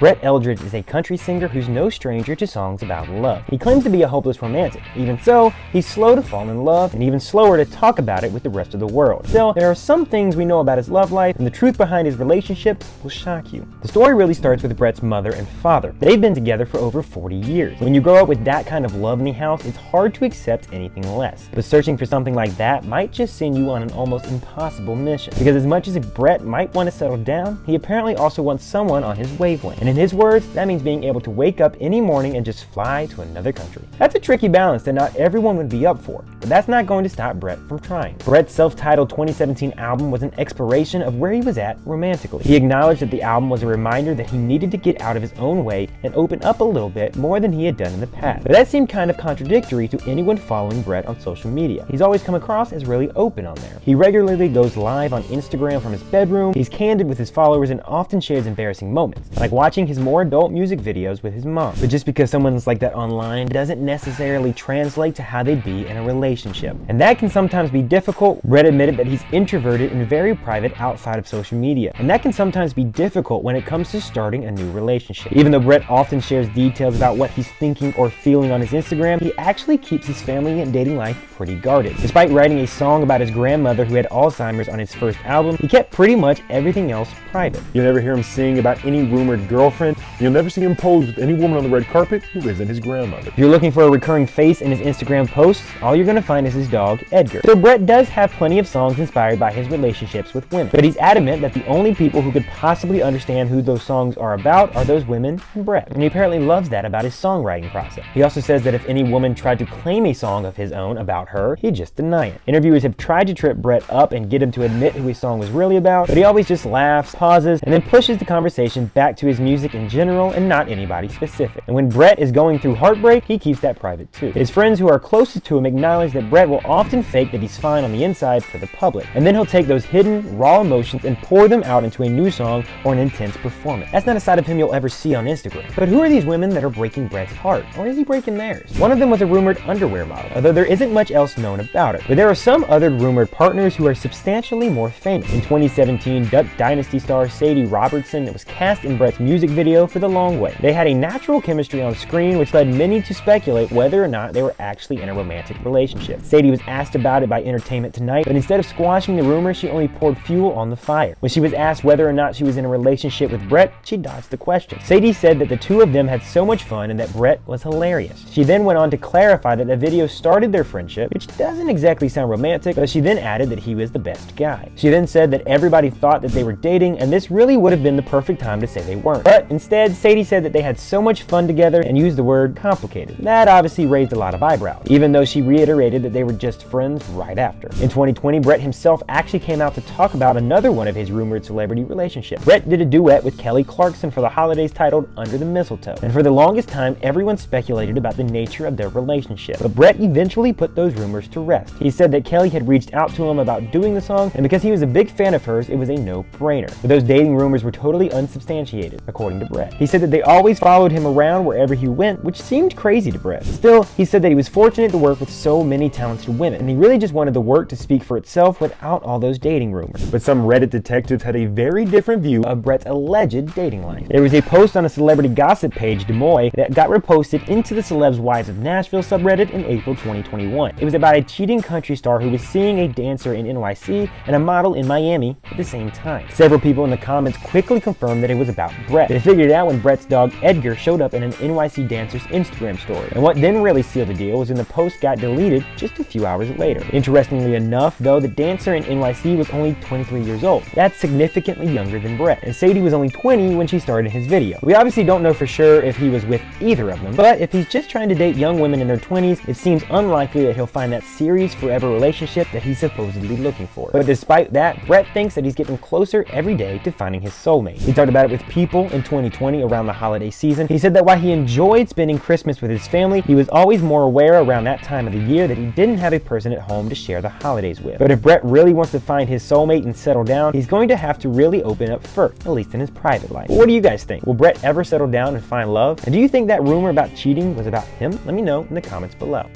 Brett Eldredge is a country singer who's no stranger to songs about love. He claims to be a hopeless romantic. Even so, he's slow to fall in love and even slower to talk about it with the rest of the world. Still, there are some things we know about his love life, and the truth behind his relationships will shock you. The story really starts with Brett's mother and father. They've been together for over 40 years. When you grow up with that kind of love in the house, it's hard to accept anything less. But searching for something like that might just send you on an almost impossible mission. Because as much as Brett might want to settle down, he apparently also wants someone on his wavelength. And in his words, that means being able to wake up any morning and just fly to another country. That's a tricky balance that not everyone would be up for, but that's not going to stop Brett from trying. Brett's self-titled 2017 album was an exploration of where he was at romantically. He acknowledged that the album was a reminder that he needed to get out of his own way and open up a little bit more than he had done in the past. But that seemed kind of contradictory to anyone following Brett on social media. He's always come across as really open on there. He regularly goes live on Instagram from his bedroom, he's candid with his followers, and often shares embarrassing moments, like watching his more adult music videos with his mom. But just because someone's like that online doesn't necessarily translate to how they'd be in a relationship. And that can sometimes be difficult. Brett admitted that he's introverted and very private outside of social media. And that can sometimes be difficult when it comes to starting a new relationship. Even though Brett often shares details about what he's thinking or feeling on his Instagram, he actually keeps his family and dating life pretty guarded. Despite writing a song about his grandmother who had Alzheimer's on his first album, he kept pretty much everything else private. You'll never hear him sing about any rumored girlfriend. You'll never see him pose with any woman on the red carpet who isn't his grandmother. If you're looking for a recurring face in his Instagram posts, all you're gonna find is his dog, Edgar. So Brett does have plenty of songs inspired by his relationships with women, but he's adamant that the only people who could possibly understand who those songs are about are those women and Brett. And he apparently loves that about his songwriting process. He also says that if any woman tried to claim a song of his own about her, he'd just deny it. Interviewers have tried to trip Brett up and get him to admit who his song was really about, but he always just laughs, pauses, and then pushes the conversation back to his music in general and not anybody specific. And when Brett is going through heartbreak, he keeps that private too. His friends who are closest to him acknowledge that Brett will often fake that he's fine on the inside for the public, and then he'll take those hidden, raw emotions and pour them out into a new song or an intense performance. That's not a side of him you'll ever see on Instagram. But who are these women that are breaking Brett's heart? Or is he breaking theirs? One of them was a rumored underwear model, although there isn't much else known about it. But there are some other rumored partners who are substantially more famous. In 2017, Duck Dynasty star Sadie Robertson was cast in Brett's music video for The Long Way. They had a natural chemistry on screen, which led many to speculate whether or not they were actually in a romantic relationship. Sadie was asked about it by Entertainment Tonight, but instead of squashing the rumor, she only poured fuel on the fire. When she was asked whether or not she was in a relationship with Brett, she dodged the question. Sadie said that the two of them had so much fun and that Brett was hilarious. She then went on to clarify that the video started their friendship, which doesn't exactly sound romantic, but she then added that he was the best guy. She then said that everybody thought that they were dating, and this really would have been the perfect time to say they weren't. But instead, Sadie said that they had so much fun together and used the word complicated. That obviously raised a lot of eyebrows, even though she reiterated that they were just friends right after. In 2020, Brett himself actually came out to talk about another one of his rumored celebrity relationships. Brett did a duet with Kelly Clarkston for the holidays titled Under the Mistletoe, and for the longest time, everyone speculated about the nature of their relationship. But Brett eventually put those rumors to rest. He said that Kelly had reached out to him about doing the song, and because he was a big fan of hers, it was a no-brainer. But those dating rumors were totally unsubstantiated, according to Brett. He said that they always followed him around wherever he went, which seemed crazy to Brett. Still, he said that he was fortunate to work with so many talented women, and he really just wanted the work to speak for itself without all those dating rumors. But some Reddit detectives had a very different view of Brett's alleged dating life. There was a post on a celebrity gossip page, Demoy, that got reposted into the Celebs Wives of Nashville subreddit in April 2021. It was about a cheating country star who was seeing a dancer in NYC and a model in Miami at the same time. Several people in the comments quickly confirmed that it was about Brett. They figured it out when Brett's dog Edgar showed up in an NYC dancer's Instagram story. And what then really sealed the deal was when the post got deleted just a few hours later. Interestingly enough, though, the dancer in NYC was only 23 years old. That's significantly younger than Brett, and Sadie was only 20 when she started his video. We obviously don't know for sure if he was with either of them, but if he's just trying to date young women in their 20s, it seems unlikely that he'll find that serious forever relationship that he's supposedly looking for. But despite that, Brett thinks that he's getting closer every day to finding his soulmate. He talked about it with People in 2020 around the holiday season. He said that while he enjoyed spending Christmas with his family, he was always more aware around that time of the year that he didn't have a person at home to share the holidays with. But if Brett really wants to find his soulmate and settle down, he's going to have to really open up first, at least in his private life. But what do you guys think? Will Brett ever settle down and find love? And do you think that rumor about cheating was about him? Let me know in the comments below.